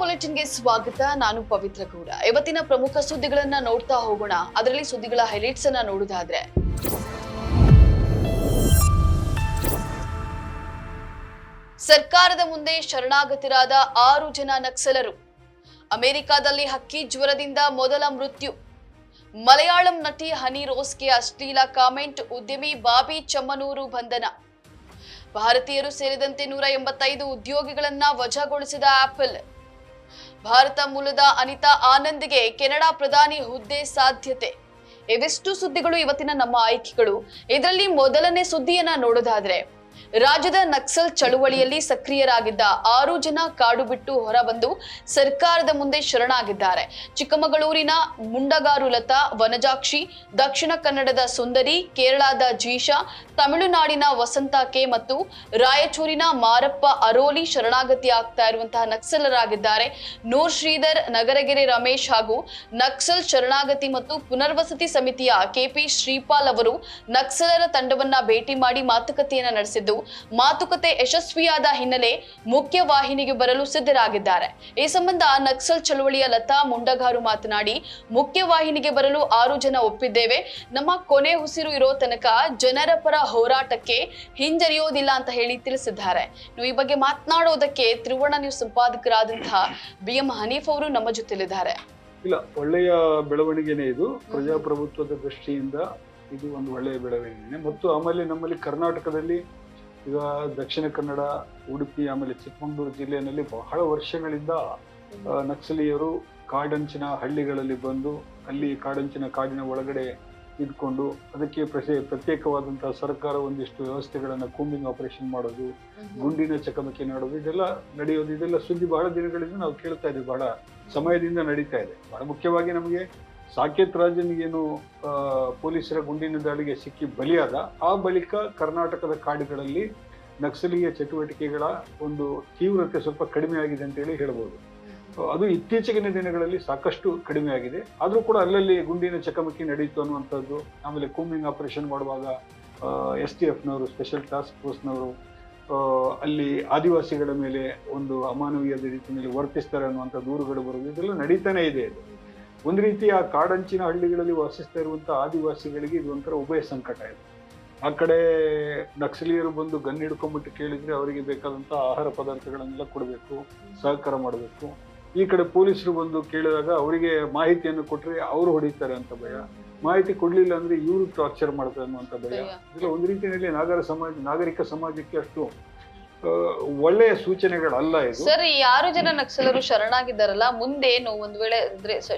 ಬುಲೆಟಿನ್ಗೆ ಸ್ವಾಗತ. ನಾನು ಪವಿತ್ರ ಗೌಡ. ಇವತ್ತಿನ ಪ್ರಮುಖ ಸುದ್ದಿಗಳನ್ನ ನೋಡ್ತಾ ಹೋಗೋಣ. ಅದರಲ್ಲಿ ಸುದ್ದಿಗಳ ಹೈಲೈಟ್ಸ್ ಅನ್ನ ನೋಡುವುದಾದ್ರೆ, ಸರ್ಕಾರದ ಮುಂದೆ ಶರಣಾಗತರಾದ 6 ಜನ ನಕ್ಸಲರು. ಅಮೆರಿಕಾದಲ್ಲಿ ಹಕ್ಕಿ ಜ್ವರದಿಂದ ಮೊದಲ ಮೃತ್ಯು. ಮಲಯಾಳಂ ನಟಿ ಹನಿ ರೋಸ್ಗೆ ಅಶ್ಲೀಲ ಕಾಮೆಂಟ್. ಉದ್ಯಮಿ ಬಾಬಿ ಚಮ್ಮನೂರು ಬಂಧನ. ಭಾರತೀಯರು ಸೇರಿದಂತೆ 185 ಉದ್ಯೋಗಿಗಳನ್ನ ವಜಾಗೊಳಿಸಿದ ಆಪಲ್. ಭಾರತ ಮೂಲದ ಅನಿತಾ ಆನಂದ್ಗೆ ಕೆನಡಾ ಪ್ರಧಾನಿ ಹುದ್ದೆ ಸಾಧ್ಯತೆ. ಇವೆಷ್ಟು ಸುದ್ದಿಗಳು ಇವತ್ತಿನ ನಮ್ಮ ಆಯ್ಕೆಗಳು. ಇದರಲ್ಲಿ ಮೊದಲನೇ ಸುದ್ದಿಯನ್ನ ನೋಡೋದಾದ್ರೆ, ರಾಜ್ಯದ ನಕ್ಸಲ್ ಚಳುವಳಿಯಲ್ಲಿ ಸಕ್ರಿಯರಾಗಿದ್ದ 6 ಜನ ಕಾಡು ಬಿಟ್ಟು ಹೊರಬಂದು ಸರ್ಕಾರದ ಮುಂದೆ ಶರಣಾಗಿದ್ದಾರೆ. ಚಿಕ್ಕಮಗಳೂರಿನ ಮುಂಡಗಾರು ಲತಾ, ವನಜಾಕ್ಷಿ, ದಕ್ಷಿಣ ಕನ್ನಡದ ಸುಂದರಿ, ಕೇರಳದ ಜೀಶಾ, ತಮಿಳುನಾಡಿನ ವಸಂತ ಕೆ ಮತ್ತು ರಾಯಚೂರಿನ ಮಾರಪ್ಪ ಅರೋಲಿ ಶರಣಾಗತಿ ಆಗ್ತಾ ಇರುವಂತಹ ನಕ್ಸಲರಾಗಿದ್ದಾರೆ. ನೂರ್ ಶ್ರೀಧರ್, ನಗರಗೆರೆ ರಮೇಶ್ ಹಾಗೂ ನಕ್ಸಲ್ ಶರಣಾಗತಿ ಮತ್ತು ಪುನರ್ವಸತಿ ಸಮಿತಿಯ ಕೆಪಿ ಶ್ರೀಪಾಲ್ ಅವರು ನಕ್ಸಲರ ತಂಡವನ್ನ ಭೇಟಿ ಮಾಡಿ ಮಾತುಕತೆಯನ್ನ ನಡೆಸಿದ್ದು, ಮಾತುಕತೆ ಯಶಸ್ವಿಯಾದ ಹಿನ್ನೆಲೆ ಮುಖ್ಯ ವಾಹಿನಿಗೆ ಬರಲು ಸಿದ್ಧರಾಗಿದ್ದಾರೆ. ಈ ಸಂಬಂಧ ನಕ್ಸಲ್ ಚಳವಳಿಯ ಲತಾ ಮುಂಡಗಾರು ಮಾತನಾಡಿ, ಮುಖ್ಯ ವಾಹಿನಿಗೆ ಬರಲು 6 ಜನ ಒಪ್ಪಿದ್ದೇವೆ. ನಮ್ಮ ಕೊನೆ ಉಸಿರು ಇರೋ ತನಕ ಜನರ ಪರ ಹೋರಾಟಕ್ಕೆ ಹಿಂಜರಿಯೋದಿಲ್ಲ ಅಂತ ಹೇಳಿ ತಿಳಿಸಿದ್ದಾರೆ. ಈ ಬಗ್ಗೆ ಮಾತನಾಡೋದಕ್ಕೆ ತ್ರಿವರ್ಣ ನ್ಯೂಸ್ ಸಂಪಾದಕರಾದಂತಹ BM ಹನೀಫ್ ಅವರು ನಮ್ಮ ಜೊತೆಲಿದ್ದಾರೆ. ಇಲ್ಲ, ಒಳ್ಳೆಯ ಬೆಳವಣಿಗೆನೇ ಇದು. ಪ್ರಜಾಪ್ರಭುತ್ವದ ದೃಷ್ಟಿಯಿಂದ ಇದು ಒಂದು ಒಳ್ಳೆಯ ಬೆಳವಣಿಗೆ. ಮತ್ತು ಆಮೇಲೆ ನಮ್ಮಲ್ಲಿ ಕರ್ನಾಟಕದಲ್ಲಿ ಈಗ ದಕ್ಷಿಣ ಕನ್ನಡ, ಉಡುಪಿ, ಆಮೇಲೆ ಚಿಕ್ಕಮಗಳೂರು ಜಿಲ್ಲೆಯಲ್ಲಿ ಬಹಳ ವರ್ಷಗಳಿಂದ ನಕ್ಸಲೀಯರು ಕಾಡಂಚಿನ ಹಳ್ಳಿಗಳಲ್ಲಿ ಬಂದು ಅಲ್ಲಿ ಕಾಡಿನ ಒಳಗಡೆ ಇದ್ಕೊಂಡು ಅದಕ್ಕೆ ಪ್ರತ್ಯೇಕವಾದಂತಹ ಸರ್ಕಾರ ಒಂದಿಷ್ಟು ವ್ಯವಸ್ಥೆಗಳನ್ನ ಕೂಂಬಿಂಗ್ ಆಪರೇಷನ್ ಮಾಡೋದು, ಗುಂಡಿನ ಚಕಮಕಿ ಮಾಡೋದು, ಇದೆಲ್ಲ ನಡೆಯೋದು. ಇದೆಲ್ಲ ಸುದ್ದಿ ಬಹಳ ದಿನಗಳಿಂದ ನಾವು ಕೇಳ್ತಾ ಇದ್ದೀವಿ, ಬಹಳ ಸಮಯದಿಂದ ನಡೀತಾ ಇದೆ. ಬಹಳ ಮುಖ್ಯವಾಗಿ ನಮಗೆ ಸಾಕೇತ್ ರಾಜನಿಗೇನು ಪೊಲೀಸರ ಗುಂಡಿನ ದಾಳಿಗೆ ಸಿಕ್ಕಿ ಬಲಿಯಾದ ಆ ಬಳಿಕ ಕರ್ನಾಟಕದ ಕಾಡುಗಳಲ್ಲಿ ನಕ್ಸಲೀಯ ಚಟುವಟಿಕೆಗಳ ಒಂದು ತೀವ್ರತೆ ಸ್ವಲ್ಪ ಕಡಿಮೆ ಆಗಿದೆ ಅಂತೇಳಿ ಹೇಳ್ಬೋದು. ಅದು ಇತ್ತೀಚಿನ ದಿನಗಳಲ್ಲಿ ಸಾಕಷ್ಟು ಕಡಿಮೆ ಆಗಿದೆ. ಆದರೂ ಕೂಡ ಅಲ್ಲಲ್ಲಿ ಗುಂಡಿನ ಚಕಮಕಿ ನಡೀತು ಅನ್ನುವಂಥದ್ದು. ಆಮೇಲೆ ಕೂಂಬಿಂಗ್ ಆಪರೇಷನ್ ಮಾಡುವಾಗ STFನವರು, ಸ್ಪೆಷಲ್ ಟಾಸ್ಕ್ ಫೋರ್ಸ್ನವರು ಅಲ್ಲಿ ಆದಿವಾಸಿಗಳ ಮೇಲೆ ಒಂದು ಅಮಾನವೀಯದ ರೀತಿಯಲ್ಲಿ ವರ್ತಿಸ್ತಾರೆ ಅನ್ನುವಂಥ ದೂರುಗಳು ಬರುವುದು, ಇದೆಲ್ಲ ನಡೀತಾನೆ ಇದೆ. ಇದು ಒಂದು ರೀತಿ ಆ ಕಾಡಂಚಿನ ಹಳ್ಳಿಗಳಲ್ಲಿ ವಾಸಿಸ್ತಾ ಇರುವಂತಹ ಆದಿವಾಸಿಗಳಿಗೆ ಇದು ಒಂಥರ ಉಭಯ ಸಂಕಟ ಇದೆ. ಆ ಕಡೆ ನಕ್ಸಲೀಯರು ಬಂದು ಗನ್ ಹಿಡ್ಕೊಂಡ್ಬಿಟ್ಟು ಕೇಳಿದ್ರೆ ಅವರಿಗೆ ಬೇಕಾದಂತಹ ಆಹಾರ ಪದಾರ್ಥಗಳನ್ನೆಲ್ಲ ಕೊಡಬೇಕು, ಸಹಕಾರ ಮಾಡಬೇಕು. ಈ ಕಡೆ ಪೊಲೀಸರು ಬಂದು ಕೇಳಿದಾಗ ಅವರಿಗೆ ಮಾಹಿತಿಯನ್ನು ಕೊಟ್ಟರೆ ಅವರು ಹೊಡಿತಾರೆ ಅಂತ ಭಯ, ಮಾಹಿತಿ ಕೊಡ್ಲಿಲ್ಲ ಅಂದ್ರೆ ಇವರು ಟಾರ್ಚರ್ ಮಾಡ್ತಾರೆ ಅನ್ನುವಂಥ ಭಯ. ಇದೆಲ್ಲ ಒಂದು ರೀತಿಯಲ್ಲಿ ನಾಗರಿಕ ಸಮಾಜಕ್ಕೆ ಅಷ್ಟು ಒಳ್ಳೆಯ ಸೂಚನೆಗಳಲ್ಲ ಇದು. ಸರ್, 6 ಜನ ನಕ್ಸಲರು ಶರಣಾಗಿದ್ದಾರಲ್ಲ, ಮುಂದೇನು ಒಂದು ವೇಳೆ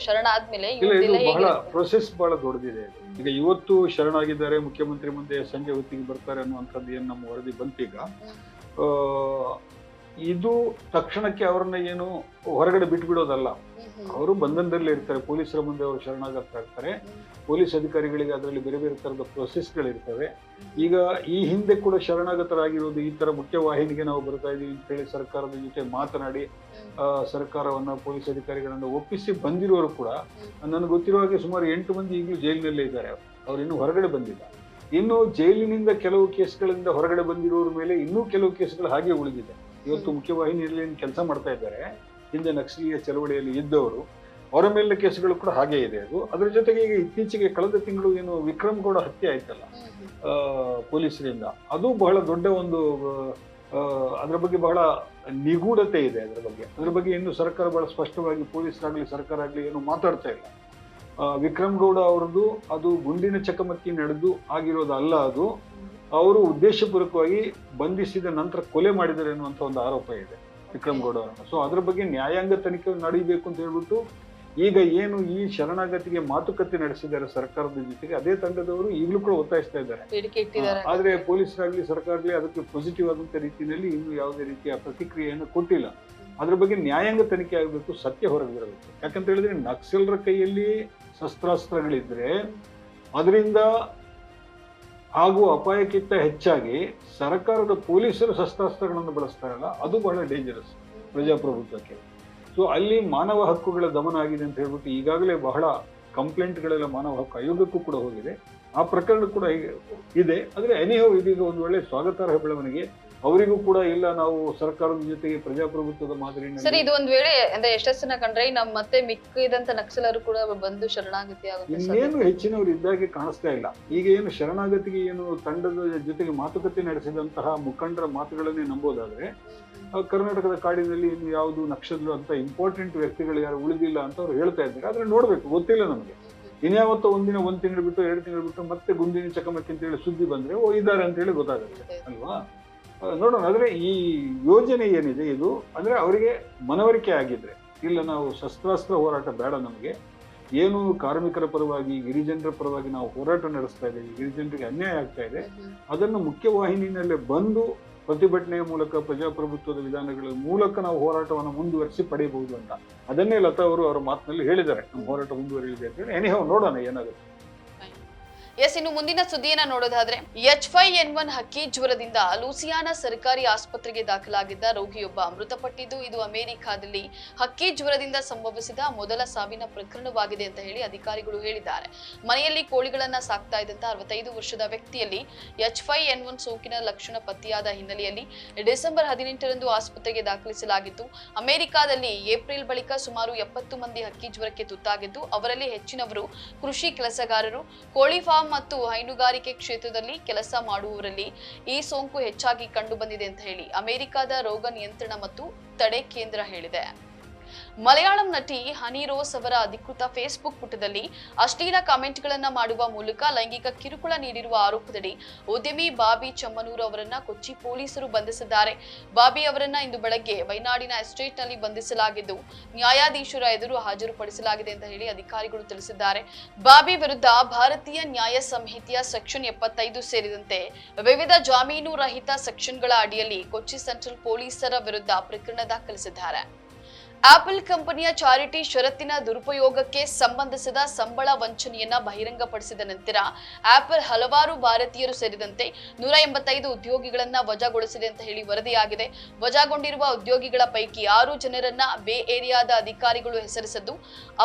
ಶರಣ ಆದ್ಮೇಲೆ ಇದು ಬಹಳ ಪ್ರೊಸೆಸ್ ಬಹಳ ದೊಡ್ಡದಿದೆ. ಈಗ ಇವತ್ತು ಶರಣಾಗಿದ್ದಾರೆ, ಮುಖ್ಯಮಂತ್ರಿ ಮುಂದೆ ಸಂಜೆ ಹೊತ್ತಿಗೆ ಬರ್ತಾರೆ ಅನ್ನುವಂಥದ್ದು ಏನು ನಮ್ಮ ವರದಿ ಬಂತೀಗ. ಇದು ತಕ್ಷಣಕ್ಕೆ ಅವರನ್ನ ಏನು ಹೊರಗಡೆ ಬಿಟ್ಬಿಡೋದಲ್ಲ, ಅವರು ಬಂಧನದಲ್ಲಿ ಇರ್ತಾರೆ. ಪೊಲೀಸರ ಮುಂದೆ ಅವರು ಶರಣಾಗತರಾಗ್ತಾರೆ. ಪೊಲೀಸ್ ಅಧಿಕಾರಿಗಳಿಗೆ ಅದರಲ್ಲಿ ಬೇರೆ ಬೇರೆ ತರದ ಪ್ರೊಸೆಸ್ಗಳಿರ್ತವೆ. ಈಗ ಈ ಹಿಂದೆ ಕೂಡ ಶರಣಾಗತರಾಗಿರೋದು ಈ ತರ ಮುಖ್ಯವಾಹಿನಿಗೆ ನಾವು ಬರ್ತಾ ಇದೀವಿ ಅಂತ ಹೇಳಿ ಸರ್ಕಾರದ ಜೊತೆ ಮಾತನಾಡಿ ಸರ್ಕಾರವನ್ನ, ಪೊಲೀಸ್ ಅಧಿಕಾರಿಗಳನ್ನ ಒಪ್ಪಿಸಿ ಬಂದಿರೋರು ಕೂಡ ನನಗೆ ಗೊತ್ತಿರೋ ಹಾಗೆ ಸುಮಾರು 8 ಮಂದಿ ಈಗಲೂ ಜೈಲಿನಲ್ಲೇ ಇದ್ದಾರೆ. ಅವ್ರು ಇನ್ನೂ ಹೊರಗಡೆ ಬಂದಿಲ್ಲ. ಇನ್ನು ಜೈಲಿನಿಂದ ಕೆಲವು ಕೇಸ್ಗಳಿಂದ ಹೊರಗಡೆ ಬಂದಿರೋರ ಮೇಲೆ ಇನ್ನೂ ಕೆಲವು ಕೇಸ್ಗಳು ಹಾಗೆ ಉಳಿದಿದೆ. ಇವತ್ತು ಮುಖ್ಯವಾಹಿನಿಯಲ್ಲಿ ಏನು ಕೆಲಸ ಮಾಡ್ತಾ ಇದ್ದಾರೆ, ಹಿಂದೆ ನಕ್ಸಲೀಯ ಚಳವಳಿಯಲ್ಲಿ ಇದ್ದವರು, ಅವರ ಮೇಲಿನ ಕೇಸುಗಳು ಕೂಡ ಹಾಗೆ ಇದೆ. ಅದು ಅದರ ಜೊತೆಗೆ ಈಗ ಇತ್ತೀಚೆಗೆ ಕಳೆದ ತಿಂಗಳು ಏನು ವಿಕ್ರಮ್ ಗೌಡ ಹತ್ಯೆ ಆಯ್ತಲ್ಲ ಪೊಲೀಸರಿಂದ, ಅದು ಬಹಳ ದೊಡ್ಡ ಒಂದು ಅದರ ಬಗ್ಗೆ ಬಹಳ ನಿಗೂಢತೆ ಇದೆ. ಅದ್ರ ಬಗ್ಗೆ ಇನ್ನು ಸರ್ಕಾರ ಬಹಳ ಸ್ಪಷ್ಟವಾಗಿ ಪೊಲೀಸರಾಗ್ಲಿ ಸರ್ಕಾರ ಆಗ್ಲಿ ಏನು ಮಾತಾಡ್ತಾ ಇಲ್ಲ. ವಿಕ್ರಮ್ ಗೌಡ ಅವರದ್ದು ಅದು ಗುಂಡಿನ ಚಕಮಕಿ ನಡೆದು ಆಗಿರೋದಲ್ಲ, ಅದು ಅವರು ಉದ್ದೇಶಪೂರ್ವಕವಾಗಿ ಬಂಧಿಸಿದ ನಂತರ ಕೊಲೆ ಮಾಡಿದ್ದಾರೆ ಅನ್ನುವಂಥ ಒಂದು ಆರೋಪ ಇದೆ ವಿಕ್ರಮ್ ಗೌಡ ಅವರನ್ನು. ಸೊ ಅದ್ರ ಬಗ್ಗೆ ನ್ಯಾಯಾಂಗ ತನಿಖೆ ನಡೀಬೇಕು ಅಂತ ಹೇಳ್ಬಿಟ್ಟು ಈಗ ಏನು ಈ ಶರಣಾಗತಿಗೆ ಮಾತುಕತೆ ನಡೆಸಿದ್ದಾರೆ ಸರ್ಕಾರದ ಜೊತೆಗೆ, ಅದೇ ತಂಡದವರು ಈಗಲೂ ಕೂಡ ಒತ್ತಾಯಿಸ್ತಾ ಇದ್ದಾರೆ. ಆದ್ರೆ ಪೊಲೀಸರಾಗ್ಲಿ ಸರ್ಕಾರ ಆಗ್ಲಿ ಅದಕ್ಕೆ ಪಾಸಿಟಿವ್ ಆದಂತ ರೀತಿಯಲ್ಲಿ ಇನ್ನು ಯಾವುದೇ ರೀತಿಯ ಪ್ರತಿಕ್ರಿಯೆಯನ್ನು ಕೊಟ್ಟಿಲ್ಲ. ಅದ್ರ ಬಗ್ಗೆ ನ್ಯಾಯಾಂಗ ತನಿಖೆ ಆಗಬೇಕು, ಸತ್ಯ ಹೊರಗೆ ಬರಬೇಕು. ಯಾಕಂತ ಹೇಳಿದ್ರೆ ನಕ್ಸಲರ ಕೈಯಲ್ಲಿ ಶಸ್ತ್ರಾಸ್ತ್ರಗಳಿದ್ರೆ ಅದರಿಂದ ಆಗುವ ಅಪಾಯಕ್ಕಿಂತ ಹೆಚ್ಚಾಗಿ ಸರ್ಕಾರದ ಪೊಲೀಸರು ಶಸ್ತ್ರಾಸ್ತ್ರಗಳನ್ನು ಬಳಸ್ತಾರಲ್ಲ, ಅದು ಬಹಳ ಡೇಂಜರಸ್ ಪ್ರಜಾಪ್ರಭುತ್ವಕ್ಕೆ. ಸೊ ಅಲ್ಲಿ ಮಾನವ ಹಕ್ಕುಗಳ ದಮನ ಆಗಿದೆ ಅಂತ ಹೇಳ್ಬಿಟ್ಟು ಈಗಾಗಲೇ ಬಹಳ ಕಂಪ್ಲೇಂಟ್ಗಳೆಲ್ಲ ಮಾನವ ಹಕ್ಕು ಆಯೋಗಕ್ಕೂ ಕೂಡ ಹೋಗಿದೆ. ಆ ಪ್ರಕರಣ ಕೂಡ ಇದೆ. ಆದರೆ ಎನಿಹೋ ಇದೀಗ ಒಂದು ಒಳ್ಳೆ ಸ್ವಾಗತಾರ್ಹ ಬೆಳವಣಿಗೆ. ಅವರಿಗೂ ಕೂಡ ಇಲ್ಲ ನಾವು ಸರ್ಕಾರದ ಜೊತೆಗೆ ಪ್ರಜಾಪ್ರಭುತ್ವದ ಸರ್ ಮಾದರಿನಲ್ಲಿ ಇದು ಒಂದ್ ವೇಳೆ ಅಂದ್ರೆ ಯಶಸ್ಸನ್ನ ಕಂಡ್ರೆ ನಮ್ ಮತ್ತೆ ಮಿಕ್ಕಿದಂತ ನಕ್ಸಲರು ಕೂಡ ಬಂದು ಶರಣಾಗತಿ ಆಗುತ್ತೆ ಇನ್ನೇನು ಹೆಚ್ಚಿನವರು ಇದ್ದಾಗೆ ಕಾಣಿಸ್ತಾ ಇಲ್ಲ. ಈಗ ಏನು ಶರಣಾಗತಿಗೆ ಏನು ತಂಡದ ಜೊತೆಗೆ ಮಾತುಕತೆ ನಡೆಸಿದಂತಹ ಮುಖಂಡರ ಮಾತುಗಳನ್ನೇ ನಂಬೋದಾದ್ರೆ ಕರ್ನಾಟಕದ ಕಾಡಿನಲ್ಲಿ ಇನ್ನು ಯಾವುದು ನಕ್ಷತ್ರ ಅಂತ ಇಂಪಾರ್ಟೆಂಟ್ ವ್ಯಕ್ತಿಗಳು ಯಾರು ಉಳಿದಿಲ್ಲ ಅಂತ ಅವ್ರು ಹೇಳ್ತಾ ಇದ್ದಾರೆ. ಆದ್ರೆ ನೋಡ್ಬೇಕು, ಗೊತ್ತಿಲ್ಲ ನಮಗೆ. ಇನ್ಯಾವತ್ತೋ ಒಂದಿನ 1 ತಿಂಗಳು ಬಿಟ್ಟು 2 ತಿಂಗಳು ಬಿಟ್ಟು ಮತ್ತೆ ಗುಂಡಿನ ಚಕಮಕಿ ಅಂತ ಹೇಳಿ ಸುದ್ದಿ ಬಂದ್ರೆ ಇದ್ದಾರೆ ಅಂತ ಹೇಳಿ ಗೊತ್ತಾಗುತ್ತೆ ಅಲ್ವಾ. ನೋಡೋಣ. ಆದ್ರೆ ಈ ಯೋಜನೆ ಏನಿದೆ ಇದು ಅಂದ್ರೆ ಅವರಿಗೆ ಮನವರಿಕೆ ಆಗಿದ್ರೆ, ಇಲ್ಲ ನಾವು ಶಸ್ತ್ರಾಸ್ತ್ರ ಹೋರಾಟ ಬೇಡ, ನಮಗೆ ಏನು ಕಾರ್ಮಿಕರ ಪರವಾಗಿ ಗಿರಿಜನರ ಪರವಾಗಿ ನಾವು ಹೋರಾಟ ನಡೆಸ್ತಾ ಇದ್ದೀವಿ, ಗಿರಿಜನರಿಗೆ ಅನ್ಯಾಯ ಆಗ್ತಾ ಇದೆ, ಅದನ್ನು ಮುಖ್ಯವಾಹಿನಿಯಲ್ಲೇ ಬಂದು ಪ್ರತಿಭಟನೆಯ ಮೂಲಕ ಪ್ರಜಾಪ್ರಭುತ್ವದ ವಿಧಾನಗಳ ಮೂಲಕ ನಾವು ಹೋರಾಟವನ್ನು ಮುಂದುವರಿಸಿ ಪಡೆಯಬಹುದು ಅಂತ ಅದನ್ನೇ ಲತಾ ಅವರು ಅವರ ಮಾತಿನಲ್ಲಿ ಹೇಳಿದ್ದಾರೆ. ನಮ್ಮ ಹೋರಾಟ ಮುಂದುವರಿಯಲಿದೆ ಅಂತ ಹೇಳಿ. ಎನಿಹೌ ನೋಡೋಣ ಏನಾಗುತ್ತೆ. ಎಸ್, ಇನ್ನು ಮುಂದಿನ ಸುದ್ದಿಯನ್ನ ನೋಡೋದಾದ್ರೆ H5N1 ಹಕ್ಕಿ ಜ್ವರದಿಂದ ಲೂಸಿಯಾನ ಸರ್ಕಾರಿ ಆಸ್ಪತ್ರೆಗೆ ದಾಖಲಾಗಿದ್ದ ರೋಗಿಯೊಬ್ಬ ಮೃತಪಟ್ಟಿದ್ದು, ಇದು ಅಮೆರಿಕಾದಲ್ಲಿ ಹಕ್ಕಿ ಜ್ವರದಿಂದ ಸಂಭವಿಸಿದ ಮೊದಲ ಸಾವಿನ ಪ್ರಕರಣವಾಗಿದೆ ಅಂತ ಹೇಳಿ ಅಧಿಕಾರಿಗಳು ಹೇಳಿದ್ದಾರೆ. ಮನೆಯಲ್ಲಿ ಕೋಳಿಗಳನ್ನ ಸಾಕ್ತಾ ಇದ್ದಂತ 65 ವರ್ಷದ ವ್ಯಕ್ತಿಯಲ್ಲಿ H5N1 ಸೋಂಕಿನ ಲಕ್ಷಣ ಪತ್ತೆಯಾದ ಹಿನ್ನೆಲೆಯಲ್ಲಿ ಡಿಸೆಂಬರ್ 18ರಂದು ಆಸ್ಪತ್ರೆಗೆ ದಾಖಲಿಸಲಾಗಿತ್ತು. ಅಮೆರಿಕಾದಲ್ಲಿ ಏಪ್ರಿಲ್ ಬಳಿಕ ಸುಮಾರು 70 ಮಂದಿ ಹಕ್ಕಿ ಜ್ವರಕ್ಕೆ ತುತ್ತಾಗಿದ್ದು, ಅವರಲ್ಲಿ ಹೆಚ್ಚಿನವರು ಕೃಷಿ ಕೆಲಸಗಾರರು, ಕೋಳಿ ಫಾರ್ಮ್ ಮತ್ತು ಹೈನುಗಾರಿಕೆ ಕ್ಷೇತ್ರದಲ್ಲಿ ಕೆಲಸ ಮಾಡುವವರಲ್ಲಿ ಈ ಸೋಂಕು ಹೆಚ್ಚಾಗಿ ಕಂಡು ಬಂದಿದೆ ಅಂತ ಹೇಳಿ ಅಮೆರಿಕದ ರೋಗ ನಿಯಂತ್ರಣ ಮತ್ತು ತಡೆ ಕೇಂದ್ರ ಹೇಳಿದೆ. ಮಲಯಾಳಂ ನಟಿ ಹನಿ ರೋಸ್ ಅವರ ಅಧಿಕೃತ ಫೇಸ್ಬುಕ್ ಪುಟದಲ್ಲಿ ಅಶ್ಲೀಲ ಕಾಮೆಂಟ್ಗಳನ್ನ ಮಾಡುವ ಮೂಲಕ ಲೈಂಗಿಕ ಕಿರುಕುಳ ನೀಡಿರುವ ಆರೋಪದಡಿ ಉದ್ಯಮಿ ಬಾಬಿ ಚಮ್ಮನೂರು ಅವರನ್ನ ಕೊಚ್ಚಿ ಪೊಲೀಸರು ಬಂಧಿಸಿದ್ದಾರೆ. ಬಾಬಿ ಅವರನ್ನ ಇಂದು ಬೆಳಗ್ಗೆ ವೈನಾಡಿನ ಎಸ್ಟೇಟ್ನಲ್ಲಿ ಬಂಧಿಸಲಾಗಿದ್ದು, ನ್ಯಾಯಾಧೀಶರ ಎದುರು ಹಾಜರುಪಡಿಸಲಾಗಿದೆ ಅಂತ ಹೇಳಿ ಅಧಿಕಾರಿಗಳು ತಿಳಿಸಿದ್ದಾರೆ. ಬಾಬಿ ವಿರುದ್ಧ ಭಾರತೀಯ ನ್ಯಾಯ ಸಂಹಿತೆಯ ಸೆಕ್ಷನ್ 75 ಸೇರಿದಂತೆ ವಿವಿಧ ಜಾಮೀನು ರಹಿತ ಸೆಕ್ಷನ್ಗಳ ಅಡಿಯಲ್ಲಿ ಕೊಚ್ಚಿ ಸೆಂಟ್ರಲ್ ಪೊಲೀಸರ ವಿರುದ್ಧ ಪ್ರಕರಣ ದಾಖಲಿಸಿದ್ದಾರೆ. ಆಪಲ್ ಕಂಪನಿಯ ಚಾರಿಟಿ ಷರತ್ತಿನ ದುರುಪಯೋಗಕ್ಕೆ ಸಂಬಂಧಿಸಿದ ಸಂಬಳ ವಂಚನೆಯನ್ನ ಬಹಿರಂಗಪಡಿಸಿದ ನಂತರ ಆಪಲ್ ಹಲವಾರು ಭಾರತೀಯರು ಸೇರಿದಂತೆ 185 ಉದ್ಯೋಗಿಗಳನ್ನ ವಜಾಗೊಳಿಸಿದೆ ಅಂತ ಹೇಳಿ ವರದಿಯಾಗಿದೆ. ವಜಾಗೊಂಡಿರುವ ಉದ್ಯೋಗಿಗಳ ಪೈಕಿ 6 ಜನರನ್ನ ಬೇ ಏರಿಯಾದ ಅಧಿಕಾರಿಗಳು ಹೆಸರಿಸಿದ್ದು,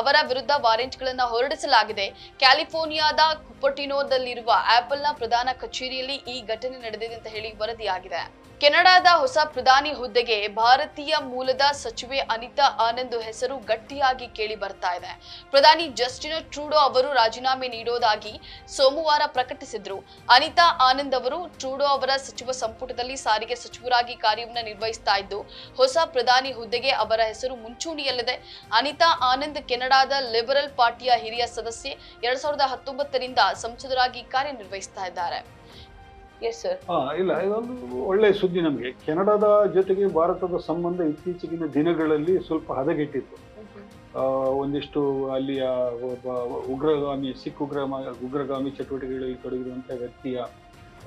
ಅವರ ವಿರುದ್ಧ ವಾರೆಂಟ್ಗಳನ್ನ ಹೊರಡಿಸಲಾಗಿದೆ. ಕ್ಯಾಲಿಫೋರ್ನಿಯಾದ ಕುಪರ್ಟಿನೋದಲ್ಲಿರುವ ಆಪಲ್ನ ಪ್ರಧಾನ ಕಚೇರಿಯಲ್ಲಿ ಈ ಘಟನೆ ನಡೆದಿದೆ ಅಂತ ಹೇಳಿ ವರದಿಯಾಗಿದೆ. ಕೆನಡಾದ ಹೊಸ ಪ್ರಧಾನಿ ಹುದ್ದೆಗೆ ಭಾರತೀಯ ಮೂಲದ ಸಚಿವೆ ಅನಿತಾ ಆನಂದ್ ಹೆಸರು ಗಟ್ಟಿಯಾಗಿ ಕೇಳಿ ಬರ್ತಾ ಇದೆ. ಪ್ರಧಾನಿ ಜಸ್ಟಿನ್ ಟ್ರೂಡೋ ಅವರು ರಾಜೀನಾಮೆ ನೀಡೋದಾಗಿ ಸೋಮವಾರ ಪ್ರಕಟಿಸಿದ್ರು. ಅನಿತಾ ಆನಂದ್ ಅವರು ಟ್ರೂಡೋ ಅವರ ಸಚಿವ ಸಂಪುಟದಲ್ಲಿ ಸಾರಿಗೆ ಸಚಿವರಾಗಿ ಕಾರ್ಯವನ್ನು ನಿರ್ವಹಿಸ್ತಾ ಇದ್ದು, ಹೊಸ ಪ್ರಧಾನಿ ಹುದ್ದೆಗೆ ಅವರ ಹೆಸರು ಮುಂಚೂಣಿಯಲ್ಲಿದೆ. ಅನಿತಾ ಆನಂದ್ ಕೆನಡಾದ ಲಿಬರಲ್ ಪಾರ್ಟಿಯ ಹಿರಿಯ ಸದಸ್ಯೆ. 2019ರಿಂದ ಸಂಸದರಾಗಿ ಕಾರ್ಯನಿರ್ವಹಿಸ್ತಾ ಇದ್ದಾರೆ. ಇಲ್ಲ, ಇದೊಂದು ಒಳ್ಳೆ ಸುದ್ದಿ ನಮಗೆ. ಕೆನಡಾದ ಜೊತೆಗೆ ಭಾರತದ ಸಂಬಂಧ ಇತ್ತೀಚೆಗಿನ ದಿನಗಳಲ್ಲಿ ಸ್ವಲ್ಪ ಹದಗೆಟ್ಟಿತ್ತು. ಒಂದಿಷ್ಟು ಅಲ್ಲಿಯ ಒಬ್ಬ ಉಗ್ರಗಾಮಿ ಸಿಖ್ ಉಗ್ರಗಾಮಿ ಚಟುವಟಿಕೆಗಳಲ್ಲಿ ತೊಡಗಿರುವಂತಹ ವ್ಯಕ್ತಿಯ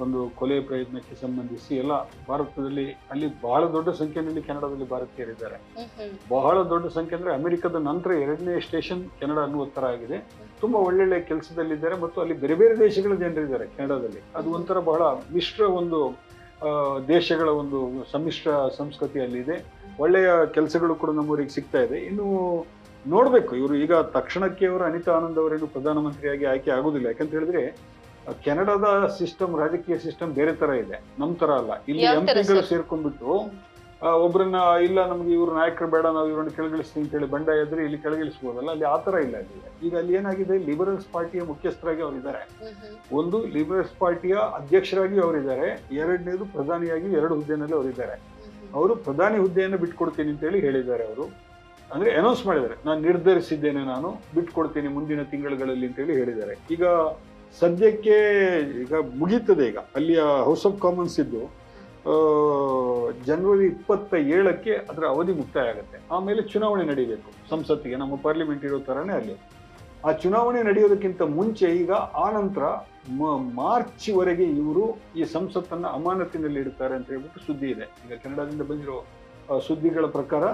ಒಂದು ಕೊಲೆ ಪ್ರಯತ್ನಕ್ಕೆ ಸಂಬಂಧಿಸಿ ಎಲ್ಲ ಭಾರತದಲ್ಲಿ ಅಲ್ಲಿ ಬಹಳ ದೊಡ್ಡ ಸಂಖ್ಯೆಯಲ್ಲಿ ಕೆನಡಾದಲ್ಲಿ ಭಾರತೀಯರಿದ್ದಾರೆ. ಬಹಳ ದೊಡ್ಡ ಸಂಖ್ಯೆ ಅಂದ್ರೆ ಅಮೆರಿಕದ ನಂತರ 2ನೇ ಸ್ಟೇಷನ್ ಕೆನಡಾ ಅನ್ನುವ ತರ ಆಗಿದೆ. ತುಂಬಾ ಒಳ್ಳೊಳ್ಳೆ ಕೆಲಸದಲ್ಲಿದ್ದಾರೆ ಮತ್ತು ಅಲ್ಲಿ ಬೇರೆ ಬೇರೆ ದೇಶಗಳ ಜನರಿದ್ದಾರೆ ಕೆನಡಾದಲ್ಲಿ. ಅದು ಒಂಥರ ಬಹಳ ಮಿಶ್ರ ಒಂದು ದೇಶಗಳ ಒಂದು ಸಮ್ಮಿಶ್ರ ಸಂಸ್ಕೃತಿ ಅಲ್ಲಿದೆ. ಒಳ್ಳೆಯ ಕೆಲಸಗಳು ಕೂಡ ನಮ್ಮವರಿಗೆ ಸಿಗ್ತಾ ಇದೆ. ಇನ್ನು ನೋಡ್ಬೇಕು, ಇವರು ಈಗ ತಕ್ಷಣಕ್ಕೆ ಅವರು ಅನಿತಾ ಆನಂದ್ ಅವರೇನು ಪ್ರಧಾನಮಂತ್ರಿಯಾಗಿ ಆಯ್ಕೆ ಆಗುದಿಲ್ಲ. ಯಾಕಂತ ಹೇಳಿದ್ರೆ ಕೆನಡಾದ ಸಿಸ್ಟಮ್, ರಾಜಕೀಯ ಸಿಸ್ಟಮ್ ಬೇರೆ ತರ ಇದೆ, ನಮ್ ತರ ಅಲ್ಲ. ಇಲ್ಲಿ ಎಂಪಿಗಳು ಸೇರ್ಕೊಂಡ್ಬಿಟ್ಟು ಒಬ್ರನ್ನ ಇಲ್ಲ ನಮ್ಗೆ ಇವ್ರ ನಾಯಕರು ಬೇಡ, ನಾವು ಇವ್ರನ್ನ ಕೆಳಗಿಳಿಸ್ತೀವಿ ಅಂತ ಹೇಳಿ ಬಂಡಾಯ ಇದ್ರೆ ಇಲ್ಲಿ ಕೆಳಗಿಳಿಸಬಹುದಲ್ಲ. ಅಲ್ಲಿ ಆತರ ಇಲ್ಲ. ಈಗ ಅಲ್ಲಿ ಏನಾಗಿದೆ, ಲಿಬರಲ್ಸ್ ಪಾರ್ಟಿಯ ಮುಖ್ಯಸ್ಥರಾಗಿ ಅವರಿದ್ದಾರೆ. ಒಂದು ಲಿಬರಲ್ಸ್ ಪಾರ್ಟಿಯ ಅಧ್ಯಕ್ಷರಾಗಿ ಅವರಿದ್ದಾರೆ, 2ನೇದು ಪ್ರಧಾನಿಯಾಗಿ 2 ಹುದ್ದೆನಲ್ಲಿ ಅವರಿದ್ದಾರೆ. ಅವರು ಪ್ರಧಾನಿ ಹುದ್ದೆಯನ್ನು ಬಿಟ್ಕೊಡ್ತೀನಿ ಅಂತ ಹೇಳಿ ಹೇಳಿದ್ದಾರೆ. ಅವರು ಅಂದ್ರೆ ಅನೌನ್ಸ್ ಮಾಡಿದ್ದಾರೆ, ನಾನು ನಿರ್ಧರಿಸಿದ್ದೇನೆ, ನಾನು ಬಿಟ್ಕೊಡ್ತೀನಿ ಮುಂದಿನ ತಿಂಗಳುಗಳಲ್ಲಿ ಅಂತ ಹೇಳಿ ಹೇಳಿದ್ದಾರೆ. ಈಗ ಸದ್ಯಕ್ಕೆ ಈಗ ಮುಗೀತದೆ. ಈಗ ಅಲ್ಲಿಯ ಹೌಸ್ ಆಫ್ ಕಾಮನ್ಸ್ ಇದ್ದು ಜನವರಿ 27ಕ್ಕೆ ಅದರ ಅವಧಿ ಮುಕ್ತಾಯ ಆಗುತ್ತೆ. ಆಮೇಲೆ ಚುನಾವಣೆ ನಡೀಬೇಕು ಸಂಸತ್ತಿಗೆ, ನಮ್ಮ ಪಾರ್ಲಿಮೆಂಟ್ ಇರೋ ತರನೇ ಅಲ್ಲಿ. ಆ ಚುನಾವಣೆ ನಡೆಯೋದಕ್ಕಿಂತ ಮುಂಚೆ ಈಗ ಆ ನಂತರ ಮಾರ್ಚ್ ವರೆಗೆ ಇವರು ಈ ಸಂಸತ್ತನ್ನ ಅಮಾನತಿನಲ್ಲಿ ಇಡ್ತಾರೆ ಅಂತ ಹೇಳ್ಬಿಟ್ಟು ಸುದ್ದಿ ಇದೆ. ಈಗ ಕೆನಡಾದಿಂದ ಬಂದಿರೋ ಸುದ್ದಿಗಳ ಪ್ರಕಾರ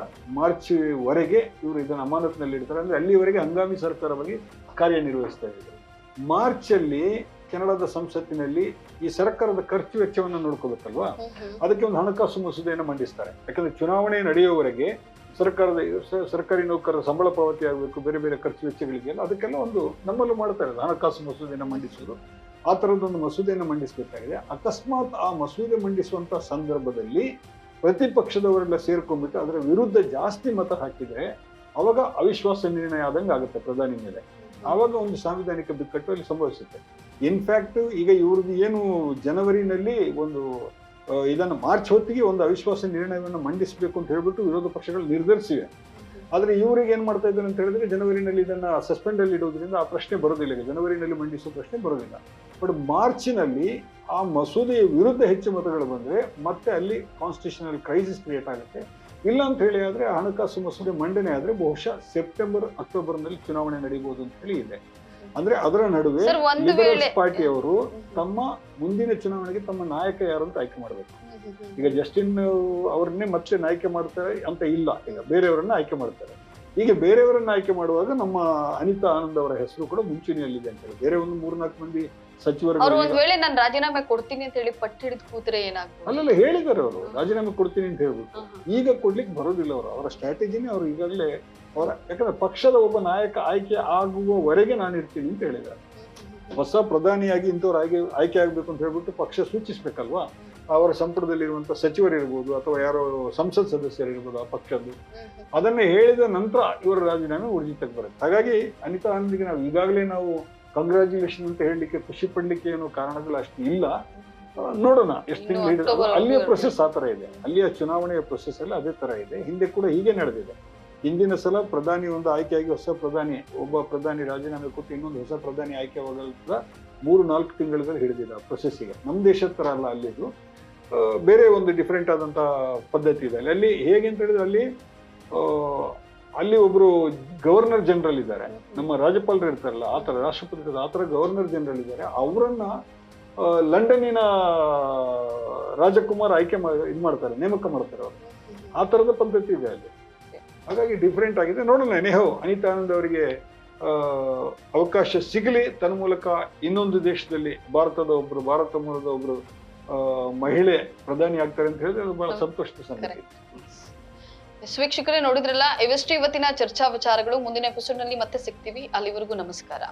ಮಾರ್ಚ್ ವರೆಗೆ ಇವರು ಇದನ್ನು ಅಮಾನತಿನಲ್ಲಿ ಇಡ್ತಾರೆ. ಅಂದ್ರೆ ಅಲ್ಲಿವರೆಗೆ ಹಂಗಾಮಿ ಸರ್ಕಾರವಾಗಿ ಕಾರ್ಯನಿರ್ವಹಿಸ್ತಾ ಇದ್ದಾರೆ. ಮಾರ್ಚ್ ಅಲ್ಲಿ ಕೆನಡಾದ ಸಂಸತ್ತಿನಲ್ಲಿ ಈ ಸರ್ಕಾರದ ಖರ್ಚು ವೆಚ್ಚವನ್ನು ನೋಡ್ಕೋಬೇಕಲ್ವಾ, ಅದಕ್ಕೆ ಒಂದು ಹಣಕಾಸು ಮಸೂದೆಯನ್ನು ಮಂಡಿಸ್ತಾರೆ. ಯಾಕಂದ್ರೆ ಚುನಾವಣೆ ನಡೆಯುವವರೆಗೆ ಸರ್ಕಾರಿ ನೌಕರರ ಸಂಬಳ ಪಾವತಿ ಆಗಬೇಕು, ಬೇರೆ ಬೇರೆ ಖರ್ಚು ವೆಚ್ಚಗಳಿಗೆಲ್ಲ, ಅದಕ್ಕೆಲ್ಲ ಒಂದು ನಮ್ಮಲ್ಲೂ ಮಾಡ್ತಾರೆ ಹಣಕಾಸು ಮಸೂದೆಯನ್ನು ಮಂಡಿಸೋದು. ಆ ತರದೊಂದು ಮಸೂದೆಯನ್ನು ಮಂಡಿಸಬೇಕಾಗಿದೆ. ಅಕಸ್ಮಾತ್ ಆ ಮಸೂದೆ ಮಂಡಿಸುವಂತ ಸಂದರ್ಭದಲ್ಲಿ ಪ್ರತಿಪಕ್ಷದವರೆಲ್ಲ ಸೇರ್ಕೊಂಡ್ಬಿಟ್ಟು ಅದರ ವಿರುದ್ಧ ಜಾಸ್ತಿ ಮತ ಹಾಕಿದ್ರೆ ಅವಾಗ ಅವಿಶ್ವಾಸ ನಿರ್ಣಯ ಆದಂಗೆ ಆಗುತ್ತೆ ಪ್ರಧಾನಿ ಮೇಲೆ. ಆವಾಗ ಒಂದು ಸಾಂವಿಧಾನಿಕ ಬಿಕ್ಕಟ್ಟು ಅಲ್ಲಿ ಸಂಭವಿಸುತ್ತೆ. ಇನ್ಫ್ಯಾಕ್ಟ್ ಈಗ ಇವ್ರದ್ದು ಏನು ಜನವರಿನಲ್ಲಿ ಒಂದು ಇದನ್ನು ಮಾರ್ಚ್ ಹೊತ್ತಿಗೆ ಒಂದು ಅವಿಶ್ವಾಸ ನಿರ್ಣಯವನ್ನು ಮಂಡಿಸಬೇಕು ಅಂತ ಹೇಳ್ಬಿಟ್ಟು ವಿರೋಧ ಪಕ್ಷಗಳು ನಿರ್ಧರಿಸಿವೆ. ಆದ್ರೆ ಇವ್ರಿಗೆ ಏನ್ ಮಾಡ್ತಾ ಇದ್ದಾರೆ ಅಂತ ಹೇಳಿದ್ರೆ ಜನವರಿನಲ್ಲಿ ಇದನ್ನ ಸಸ್ಪೆಂಡ್ ಅಲ್ಲಿ ಇಡೋದ್ರಿಂದ ಆ ಪ್ರಶ್ನೆ ಬರೋದಿಲ್ಲ, ಈಗ ಜನವರಿನಲ್ಲಿ ಮಂಡಿಸೋ ಪ್ರಶ್ನೆ ಬರೋದಿಲ್ಲ. ಬಟ್ ಮಾರ್ಚಿನಲ್ಲಿ ಆ ಮಸೂದೆಯ ವಿರುದ್ಧ ಹೆಚ್ಚು ಮತಗಳು ಬಂದ್ರೆ ಮತ್ತೆ ಅಲ್ಲಿ ಕಾನ್ಸ್ಟಿಟ್ಯೂಷನಲ್ ಕ್ರೈಸಿಸ್ ಕ್ರಿಯೇಟ್ ಆಗುತ್ತೆ. ಇಲ್ಲ ಅಂತ ಹೇಳಿ ಆದ್ರೆ ಹಣಕಾಸು ಮಸೂದೆ ಮಂಡನೆ ಆದ್ರೆ ಬಹುಶಃ ಸೆಪ್ಟೆಂಬರ್ ಅಕ್ಟೋಬರ್ನಲ್ಲಿ ಚುನಾವಣೆ ನಡೀಬಹುದು ಅಂತ ಹೇಳಿ ಇದೆ. ಅಂದ್ರೆ ಅದರ ನಡುವೆ ಲಿಬರಲ್ಸ್ ಪಾರ್ಟಿಯವರು ತಮ್ಮ ಮುಂದಿನ ಚುನಾವಣೆಗೆ ತಮ್ಮ ನಾಯಕ ಯಾರು ಅಂತ ಆಯ್ಕೆ ಮಾಡಬೇಕು. ಈಗ ಜಸ್ಟಿನ್ ಅವ್ರನ್ನೇ ಮತ್ತೆ ಆಯ್ಕೆ ಮಾಡ್ತಾರೆ ಅಂತ ಇಲ್ಲ, ಈಗ ಬೇರೆಯವರನ್ನ ಆಯ್ಕೆ ಮಾಡ್ತಾರೆ. ಈಗ ಬೇರೆಯವರನ್ನ ಆಯ್ಕೆ ಮಾಡುವಾಗ ನಮ್ಮ ಅನಿತಾ ಆನಂದ್ ಅವರ ಹೆಸರು ಕೂಡ ಮುಂಚೂಣಿಯಲ್ಲಿದೆ ಅಂತ ಹೇಳಿ ಬೇರೆ ಒಂದು 3-4 ಮಂದಿ ಸಚಿವರು ಒಂದ್ ವೇಳೆ ನಾನು ರಾಜೀನಾಮೆ ಕೊಡ್ತೀನಿ ಅಂತ ಹೇಳಿ ಪಟ್ಟು ಹಿಡಿದು ಕೂತ್ರೆ ಏನಾಗ್ತದೆ? ಅಲ್ಲೆಲ್ಲ ಹೇಳಿದ್ದಾರೆ ಅವರು ರಾಜೀನಾಮೆ ಕೊಡ್ತೀನಿ ಅಂತ ಹೇಳ್ಬಿಟ್ಟು. ಈಗ ಕೊಡ್ಲಿಕ್ಕೆ ಬರೋದಿಲ್ಲ ಅವರು, ಅವರ ಸ್ಟ್ರಾಟಜಿನೇ ಅವರು ಈಗಾಗಲೇ ಅವರ, ಯಾಕಂದ್ರೆ ಪಕ್ಷದ ಒಬ್ಬ ನಾಯಕ ಆಯ್ಕೆ ಆಗುವವರೆಗೆ ನಾನು ಇರ್ತೀನಿ ಅಂತ ಹೇಳಿದ್ದಾರೆ. ಹೊಸ ಪ್ರಧಾನಿಯಾಗಿ ಇಂಥವ್ರು ಆಯ್ಕೆ ಆಗ್ಬೇಕು ಅಂತ ಹೇಳ್ಬಿಟ್ಟು ಪಕ್ಷ ಸೂಚಿಸ್ಬೇಕಲ್ವಾ. ಅವರ ಸಂಪುಟದಲ್ಲಿರುವಂತ ಸಚಿವರಿರ್ಬೋದು ಅಥವಾ ಯಾರೋ ಸಂಸತ್ ಸದಸ್ಯರಿರ್ಬೋದು ಆ ಪಕ್ಷದ್ದು, ಅದನ್ನೇ ಹೇಳಿದ ನಂತರ ಇವರ ರಾಜೀನಾಮೆ ಊರ್ಜಿತಕ್ಕೆ ಬರುತ್ತೆ. ಹಾಗಾಗಿ ಅನಿತಾ ಆನಂದ್ಗೆ ನಾವು ಈಗಾಗಲೇ ನಾವು ಕಂಗ್ರಾಚ್ಯುಲೇಷನ್ ಅಂತ ಹೇಳಲಿಕ್ಕೆ ಖುಷಿ ಪಡ್ಲಿಕ್ಕೆ ಏನು ಕಾರಣಗಳು ಅಷ್ಟು ಇಲ್ಲ. ನೋಡೋಣ ಎಷ್ಟು ತಿಂಗಳು ಹಿಡಿದು. ಅಲ್ಲಿಯ ಪ್ರೊಸೆಸ್ ಆ ತರ ಇದೆ, ಅಲ್ಲಿಯ ಚುನಾವಣೆಯ ಪ್ರೊಸೆಸ್ ಎಲ್ಲ ಅದೇ ತರ ಇದೆ. ಹಿಂದೆ ಕೂಡ ಹೀಗೆ ನಡೆದಿದೆ. ಹಿಂದಿನ ಸಲ ಪ್ರಧಾನಿ ಒಂದು ಆಯ್ಕೆಯಾಗಿ ಹೊಸ ಪ್ರಧಾನಿ, ಒಬ್ಬ ಪ್ರಧಾನಿ ರಾಜೀನಾಮೆ ಕೊಟ್ಟು ಇನ್ನೊಂದು ಹೊಸ ಪ್ರಧಾನಿ ಆಯ್ಕೆ ಆಗೋದ್ರ 3-4 ತಿಂಗಳು ಹಿಡಿದಿದೆ ಆ ಪ್ರೊಸೆಸ್ಸಿಗೆ. ನಮ್ಮ ದೇಶದ ತರ ಅಲ್ಲ, ಅಲ್ಲಿದ್ದು ಬೇರೆ ಒಂದು ಡಿಫ್ರೆಂಟ್ ಆದಂತ ಪದ್ಧತಿ ಇದೆ. ಅಲ್ಲಿ ಹೇಗೆ ಅಂತ ಹೇಳಿದ್ರೆ ಅಲ್ಲಿ ಒಬ್ರು ಗವರ್ನರ್ ಜನರಲ್ ಇದ್ದಾರೆ, ನಮ್ಮ ರಾಜ್ಯಪಾಲರು ಇರ್ತಾರಲ್ಲ ಆ ತರ, ರಾಷ್ಟ್ರಪತಿ ಆ ತರ ಗವರ್ನರ್ ಜನರಲ್ ಇದ್ದಾರೆ. ಅವರನ್ನ ಲಂಡನ್ನಿನ ರಾಜಕುಮಾರ್ ಇದು ಮಾಡ್ತಾರೆ, ನೇಮಕ ಮಾಡ್ತಾರೆ ಅವರು. ಆ ತರದ ಪದ್ಧತಿ ಇದೆ ಅಲ್ಲಿ. ಹಾಗಾಗಿ ಡಿಫ್ರೆಂಟ್ ಆಗಿದೆ. ನೋಡೋಣ, ನೇಹೋ ಅನಿತಾ ಆನಂದ್ ಅವರಿಗೆ ಅವಕಾಶ ಸಿಗಲಿ, ತನ್ನ ಮೂಲಕ ಇನ್ನೊಂದು ದೇಶದಲ್ಲಿ ಭಾರತ ಮೂಲದ ಒಬ್ರು ಮಹಿಳೆ ಪ್ರಧಾನಿ ಆಗ್ತಾರೆ ಅಂತ ಹೇಳಿದ್ರೆ ಅದು ಬಹಳ ಸಂತೋಷದ ಸಂಗತಿ. ವೀಕ್ಷಕರೇ ನೋಡಿದ್ರಲ್ಲ, ಇವೆಷ್ಟು ಇವತ್ತಿನ ಚರ್ಚಾ ವಿಚಾರಗಳು. ಮುಂದಿನ ಎಪಿಸೋಡ್ ನಲ್ಲಿ ಮತ್ತೆ ಸಿಗ್ತೀವಿ. ಅಲ್ಲಿವರೆಗೂ ನಮಸ್ಕಾರ.